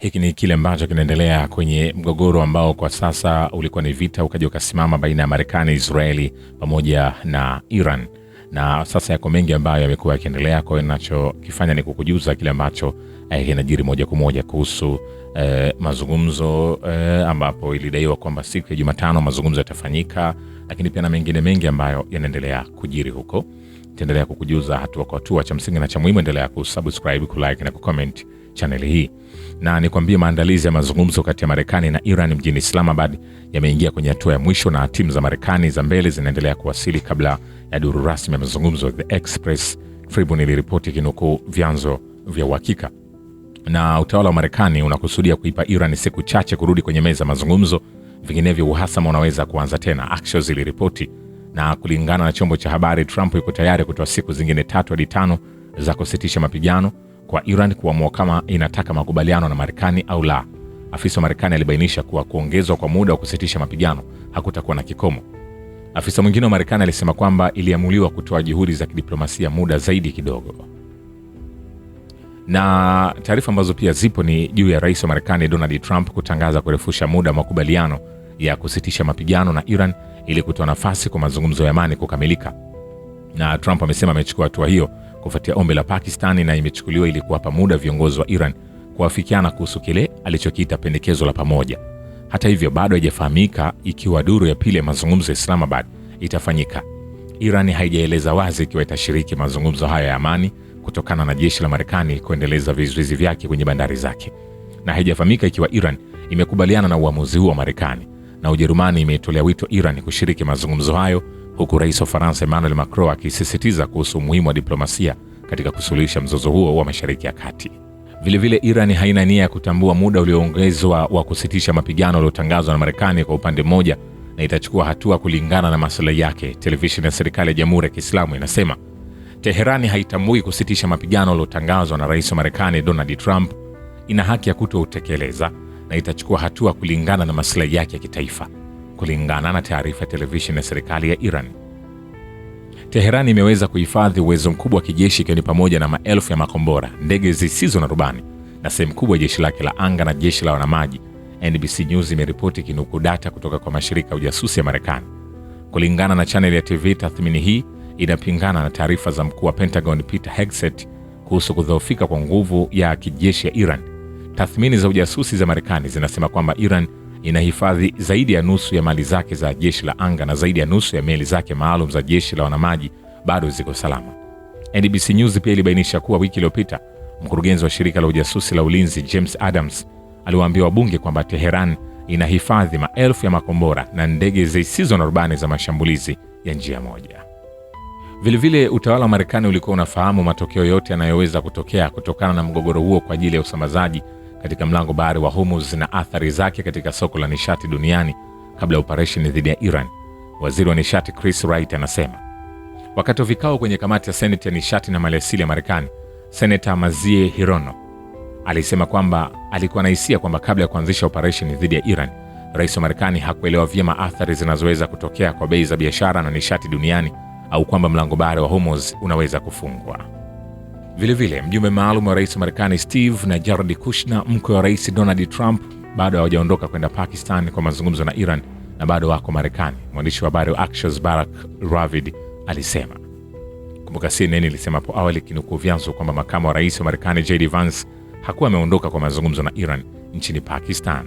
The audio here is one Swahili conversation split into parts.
hiki ni kile ambacho kinaendelea kwenye mgogoro ambao kwa sasa ulikuwa ni vita ukaja ukasimama baina ya Marekani, Israeli pamoja na Iran. Na sasa yako mengi ambayo yamekuwa yakiendelea, kwa hiyo ninachokifanya ni kukujuza kile ambacho kinajiri moja kwa moja kuhusu mazungumzo ambapo ilidaiwa kwamba siku ya Jumatano mazungumzo yatafanyika, lakini pia na mengine mengi ambayo yanaendelea kujiri huko. Nitaendelea kukujuza hatua kwa hatua. Cha msingi na cha muhimu, endelea kusubscribe, kulike na kucomment channel hii. Na nikwambie maandalizi ya mazungumzo kati ya Marekani na Iran mjini Islamabad yameingia kwenye hatua ya mwisho, na timu za Marekani za mbele zinaendelea kuwasili kabla ya duru rasmi ya mazungumzo. The Express Tribune iliripoti kinukuu vyanzo vya uhakika. Na utawala wa Marekani unakusudia kuipa Iran siku chache kurudi kwenye meza mazungumzo, vinginevyo uhasama unaweza kuanza tena, Axios iliripoti. Na kulingana na chombo cha habari, Trump yuko tayari kutoa siku zingine 3 hadi 5 za kusitisha mapigano kwa Iran kuamua kama inataka makubaliano na Marekani au la. Afisa wa Marekani alibainisha kuwa kuongezwa kwa muda wa kusitisha mapigano hakutakuwa na kikomo. Afisa mwingine wa Marekani alisema kwamba iliamuliwa kutoa juhudi za kidiplomasia muda zaidi kidogo. Na taarifa ambazo pia zipo ni juu ya rais wa Marekani Donald Trump kutangaza kurefusha muda wa makubaliano ya kusitisha mapigano na Iran ili kutoa nafasi kwa mazungumzo ya amani kukamilika. Na Trump amesema amechukua hatua hiyo kufuatia ombi la Pakistani, na imechukuliwa ili kuwapa muda viongozi wa Iran kuafikiana kuhusu kile alichokiita pendekezo la pamoja. Hata hivyo, bado haijafahamika ikiwa duru ya pili ya mazungumzo ya Islamabad itafanyika. Iran haijaeleza wazi ikiwa itashiriki mazungumzo haya ya amani kutokana na jeshi la Marekani kuendeleza vizuizi vyake kwenye bandari zake. Na haijafahamika ikiwa Iran imekubaliana na uamuzi huo wa Marekani. Na Ujerumani imetolea wito Iran kushiriki mazungumzo hayo, huku rais wa Faransa Emmanuel Macron akisisitiza kuhusu umuhimu wa diplomasia katika kusuluhisha mzozo huo wa Mashariki ya Kati. Vilevile Iran haina nia ya kutambua muda ulioongezwa wa kusitisha mapigano uliotangazwa na Marekani kwa upande mmoja, na itachukua hatua kulingana na maslahi yake. Televisheni ya serikali ya Jamhuri ya Kiislamu inasema Teherani haitambui kusitisha mapigano uliotangazwa na rais wa Marekani Donald Trump, ina haki ya kutoutekeleza na itachukua hatua kulingana na maslahi yake ya kitaifa, kulingana na taarifa ya televisheni ya serikali ya Iran. Teherani imeweza kuhifadhi uwezo mkubwa wa kijeshi, ikiwa ni pamoja na maelfu ya makombora, ndege zisizo na rubani na sehemu kubwa ya jeshi lake la anga na jeshi la wanamaji. NBC News imeripoti kinukuu data kutoka kwa mashirika ya ujasusi ya Marekani. Kulingana na channel ya TV, tathmini hii inapingana na taarifa za mkuu wa Pentagon Peter Hegseth kuhusu kudhoofika kwa nguvu ya kijeshi ya Iran. Tathmini za ujasusi za Marekani zinasema kwamba Iran inahifadhi zaidi ya nusu ya mali zake za jeshi la anga na zaidi ya nusu ya meli zake maalum za jeshi la wanamaji bado ziko salama. NBC News pia ilibainisha kuwa wiki iliyopita mkurugenzi wa shirika la ujasusi la ulinzi James Adams aliwaambia wabunge kwamba Teheran inahifadhi maelfu ya makombora na ndege zisizo na rubani za mashambulizi ya njia moja. Vilevile utawala wa Marekani ulikuwa unafahamu matokeo yote yanayoweza kutokea kutokana na mgogoro huo kwa ajili ya usambazaji katika mlango bahari wa Hormuz na athari zake katika soko la nishati duniani kabla ya operesheni dhidi ya Iran. Waziri wa nishati Chris Wright anasema wakati wa vikao kwenye kamati ya Seneti ya nishati na maliasili ya Marekani, Senator Mazie Hirono alisema kwamba alikuwa na hisia kwamba kabla ya kuanzisha operesheni dhidi ya Iran, rais wa Marekani hakuelewa vyema athari zinazoweza kutokea kwa bei za biashara na nishati duniani, au kwamba mlango bahari wa Hormuz unaweza kufungwa. Vilevile mjumbe maalum wa rais wa Marekani Steve na Jared Kushner, mkwe wa rais Donald Trump, bado hawajaondoka kwenda Pakistan kwa mazungumzo na Iran na bado wako Marekani. Mwandishi wa habari wa Axios Barak Ravid alisema. Kumbuka CNN ilisema hapo awali kinukuu vyanzo kwamba makamu wa rais wa Marekani JD Vance hakuwa ameondoka kwa mazungumzo na Iran nchini Pakistan.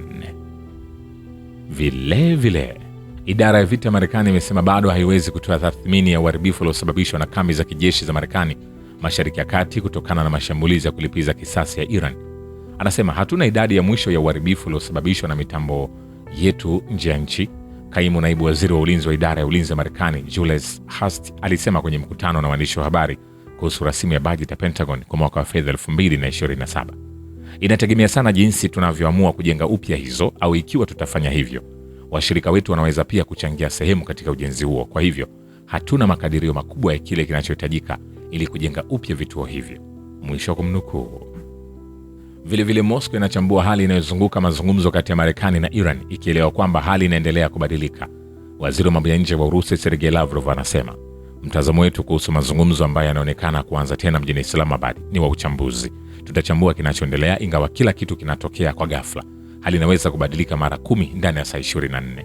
Vile idara ya vita ya Marekani imesema bado haiwezi kutoa tathmini ya uharibifu uliosababishwa na kambi za kijeshi za Marekani Mashariki ya Kati kutokana na mashambulizi ya kulipiza kisasi ya Iran. Anasema hatuna idadi ya mwisho ya uharibifu uliosababishwa na mitambo yetu nje ya nchi. Kaimu naibu waziri wa ulinzi wa idara ya ulinzi ya Marekani Julius Hurst alisema kwenye mkutano na waandishi wa habari kuhusu rasimu ya bajeti ya Pentagon kwa mwaka wa fedha 2027. Inategemea sana jinsi tunavyoamua kujenga upya hizo, au ikiwa tutafanya hivyo, washirika wetu wanaweza pia kuchangia sehemu katika ujenzi huo. Kwa hivyo hatuna makadirio makubwa ya kile kinachohitajika ili kujenga upya vituo hivyo, mwisho wa kumnukuu. Vilevile Moscow inachambua hali inayozunguka mazungumzo kati ya Marekani na Iran, ikielewa kwamba hali inaendelea kubadilika. Waziri wa mambo ya nje wa Urusi Sergei Lavrov anasema mtazamo wetu kuhusu mazungumzo ambayo yanaonekana kuanza tena mjini Islamabad ni wa uchambuzi. Tutachambua kinachoendelea, ingawa kila kitu kinatokea kwa ghafla. Hali inaweza kubadilika mara 10 ndani ya saa 24.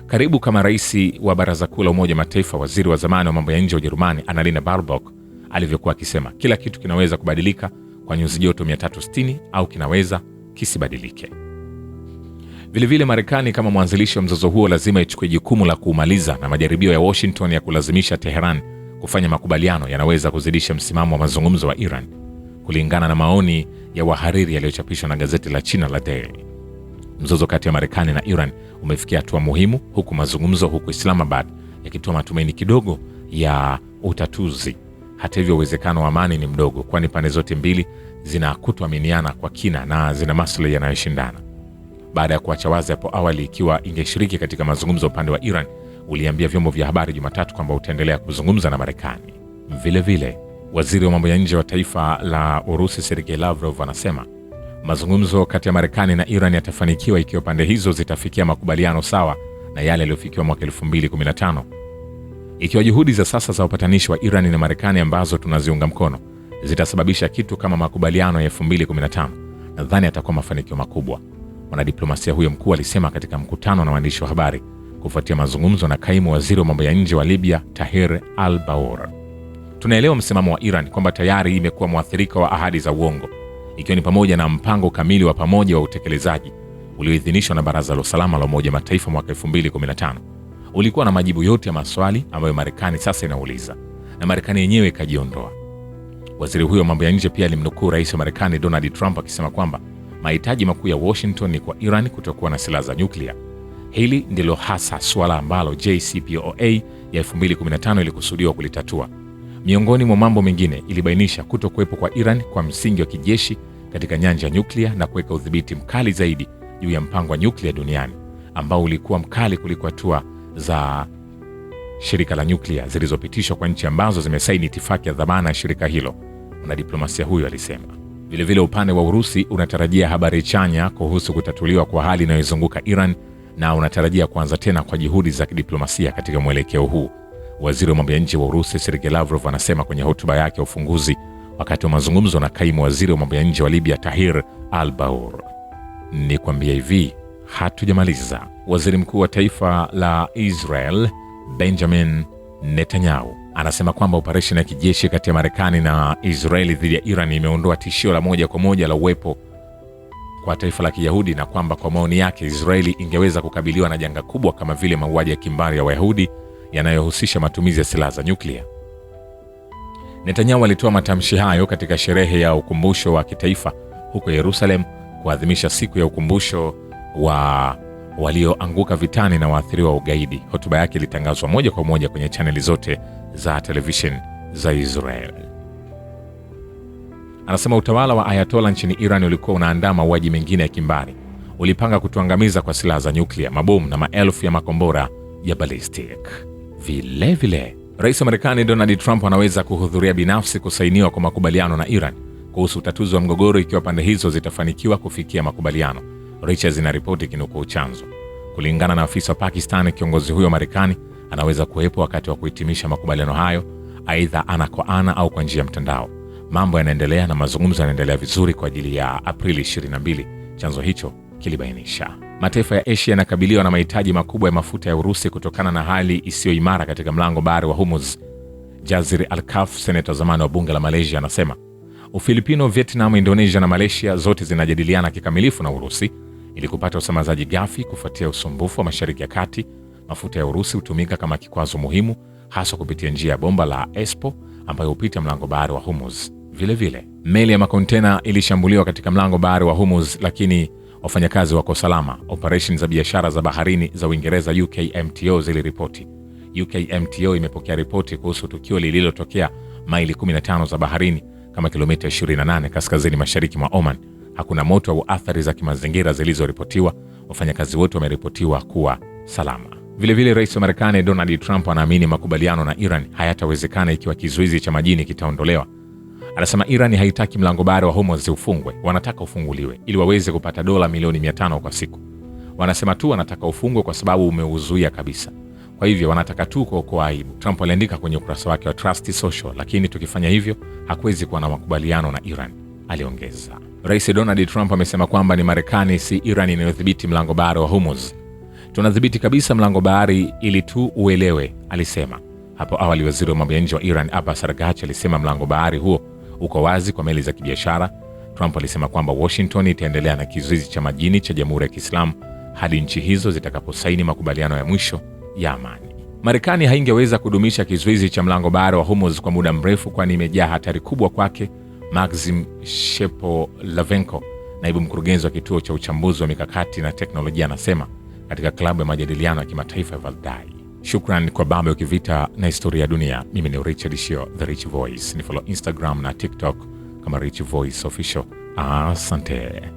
Karibu kama rais wa Baraza Kuu la Umoja Mataifa, waziri wa zamani wa mambo ya nje wa Ujerumani Annalena Baerbock alivyokuwa akisema, kila kitu kinaweza kubadilika kwa nyuzi joto 360 au kinaweza kisibadilike. Vilevile Marekani kama mwanzilishi wa mzozo huo lazima ichukue jukumu la kuumaliza, na majaribio ya Washington ya kulazimisha Tehran kufanya makubaliano yanaweza kuzidisha msimamo wa mazungumzo wa Iran, kulingana na maoni ya wahariri yaliyochapishwa na gazeti la China la Daily. Mzozo kati ya Marekani na Iran umefikia hatua muhimu, huku mazungumzo huku Islamabad yakitoa matumaini kidogo ya utatuzi. Hata hivyo, uwezekano wa amani ni mdogo, kwani pande zote mbili zinakutoaminiana kwa kina na zina maslahi yanayoshindana. Baada ya kuacha wazi hapo awali ikiwa ingeshiriki katika mazungumzo, upande wa Iran uliambia vyombo vya habari Jumatatu kwamba utaendelea kuzungumza na Marekani. Vilevile, waziri wa mambo ya nje wa taifa la Urusi Sergei Lavrov anasema mazungumzo kati ya Marekani na Iran yatafanikiwa ikiwa pande hizo zitafikia makubaliano sawa na yale yaliyofikiwa mwaka 2015. Ikiwa juhudi za sasa za upatanishi wa Iran na Marekani ambazo tunaziunga mkono zitasababisha kitu kama makubaliano ya 2015, nadhani atakuwa mafanikio makubwa, mwanadiplomasia huyo mkuu alisema katika mkutano na waandishi wa habari kufuatia mazungumzo na kaimu waziri wa mambo ya nje wa Libya Tahir al-Baur. Tunaelewa msimamo wa Iran kwamba tayari imekuwa mwathirika wa ahadi za uongo, ikiwa ni pamoja na mpango kamili wa pamoja wa utekelezaji ulioidhinishwa na Baraza la Usalama la Umoja Mataifa mwaka 2015. Ulikuwa na majibu yote ya maswali ambayo Marekani sasa inauliza, na Marekani yenyewe ikajiondoa. Waziri huyo wa mambo ya nje pia alimnukuu rais wa Marekani Donald Trump akisema kwamba mahitaji makuu ya Washington ni kwa Iran kutokuwa na silaha za nyuklia. Hili ndilo hasa suala ambalo JCPOA ya 2015 ilikusudiwa kulitatua. Miongoni mwa mambo mengine, ilibainisha kutokuwepo kwa Iran kwa msingi wa kijeshi katika nyanja ya nyuklia na kuweka udhibiti mkali zaidi juu ya mpango wa nyuklia duniani ambao ulikuwa mkali kuliko hatua za shirika la nyuklia zilizopitishwa kwa nchi ambazo zimesaini itifaki ya dhamana ya shirika hilo, mwanadiplomasia huyo alisema. Vilevile upande wa Urusi unatarajia habari chanya kuhusu kutatuliwa kwa hali inayozunguka Iran na unatarajia kuanza tena kwa juhudi za kidiplomasia katika mwelekeo huu, waziri wa mambo ya nje wa Urusi Sergei Lavrov anasema kwenye hotuba yake ya ufunguzi wakati wa mazungumzo na kaimu waziri wa mambo ya nje wa Libya Tahir al-Baur. Ni kwambia hivi, hatujamaliza. Waziri mkuu wa taifa la Israel Benjamin Netanyahu anasema kwamba operesheni ya kijeshi kati ya Marekani na Israeli dhidi ya Iran imeondoa tishio la moja kwa moja la uwepo kwa taifa la Kiyahudi, na kwamba kwa maoni yake Israeli ingeweza kukabiliwa na janga kubwa kama vile mauaji ya kimbari ya Wayahudi yanayohusisha matumizi ya silaha za nyuklia. Netanyahu alitoa matamshi hayo katika sherehe ya ukumbusho wa kitaifa huko Yerusalem kuadhimisha siku ya ukumbusho wa walioanguka vitani na waathiriwa wa ugaidi. Hotuba yake ilitangazwa moja kwa moja kwenye chaneli zote za television za Israel. Anasema utawala wa Ayatollah nchini Iran ulikuwa unaandaa mauaji mengine ya kimbari. Ulipanga kutuangamiza kwa silaha za nyuklia, mabomu na maelfu ya makombora ya ballistic. Vilevile, rais wa Marekani Donald Trump anaweza kuhudhuria binafsi kusainiwa kwa makubaliano na Iran kuhusu utatuzi wa mgogoro ikiwa pande hizo zitafanikiwa kufikia makubaliano, Reuters inaripoti kinukuu chanzo. Kulingana na afisa wa Pakistan, kiongozi huyo wa Marekani anaweza kuwepo wakati wa kuhitimisha makubaliano hayo, aidha ana kwa ana au kwa njia ya mtandao. Mambo yanaendelea na mazungumzo yanaendelea vizuri kwa ajili ya Aprili 22, chanzo hicho kilibainisha. Mataifa ya Asia yanakabiliwa na mahitaji makubwa ya mafuta ya Urusi kutokana na hali isiyo imara katika mlango bahari wa Hormuz. Jazir Al-Kaf, seneta zamani wa bunge la Malaysia, anasema Ufilipino, Vietnam, Indonesia na Malaysia zote zinajadiliana kikamilifu na Urusi ili kupata usambazaji ghafi kufuatia usumbufu wa Mashariki ya Kati. Mafuta ya Urusi hutumika kama kikwazo muhimu, hasa kupitia njia ya bomba la Espo ambayo hupita mlango bahari wa Hormuz. Vilevile, meli ya makontena ilishambuliwa katika mlango bahari wa Hormuz, lakini wafanyakazi wako salama. Operation za biashara za baharini za Uingereza UKMTO ziliripoti. UKMTO imepokea ripoti kuhusu tukio lililotokea maili 15 za baharini kama kilomita 28 kaskazini mashariki mwa Oman. Hakuna moto au athari za kimazingira zilizoripotiwa. Wafanyakazi wote wameripotiwa kuwa salama. Vilevile, rais wa Marekani Donald Trump anaamini makubaliano na Iran hayatawezekana ikiwa kizuizi cha majini kitaondolewa. Anasema Iran haitaki mlango bahari wa Hormuz ufungwe, wanataka ufunguliwe ili waweze kupata dola milioni 500 kwa siku. Wanasema tu wanataka ufungwe kwa sababu umeuzuia kabisa. Kwa hivyo wanataka tu kuokoa aibu, Trump aliandika kwenye ukurasa wake wa Trust Social, lakini tukifanya hivyo hakuwezi kuwa na makubaliano na Iran, aliongeza. Rais Donald Trump amesema kwamba ni Marekani si Iran inayodhibiti mlango bahari wa Hormuz. Tunadhibiti kabisa mlango bahari ili tu uelewe, alisema. Hapo awali waziri wa mambo ya nje wa Iran Abbas Araghchi alisema mlango bahari huo uko wazi kwa meli za kibiashara. Trump alisema kwamba Washington itaendelea na kizuizi cha majini cha Jamhuri ya Kiislamu hadi nchi hizo zitakaposaini makubaliano ya mwisho ya amani. Marekani haingeweza kudumisha kizuizi cha mlango bahari wa Hormuz kwa muda mrefu, kwani imejaa hatari kubwa kwake, Maxim Shepolavenko, naibu mkurugenzi wa kituo cha uchambuzi wa mikakati na teknolojia, anasema katika klabu ya majadiliano ya kimataifa ya Valdai. Shukran kwa Babe Ukivita na Historia ya Dunia. Mimi ni Richard Shio, The Rich Voice. Ni follow Instagram na TikTok kama Rich Voice Official. Asante.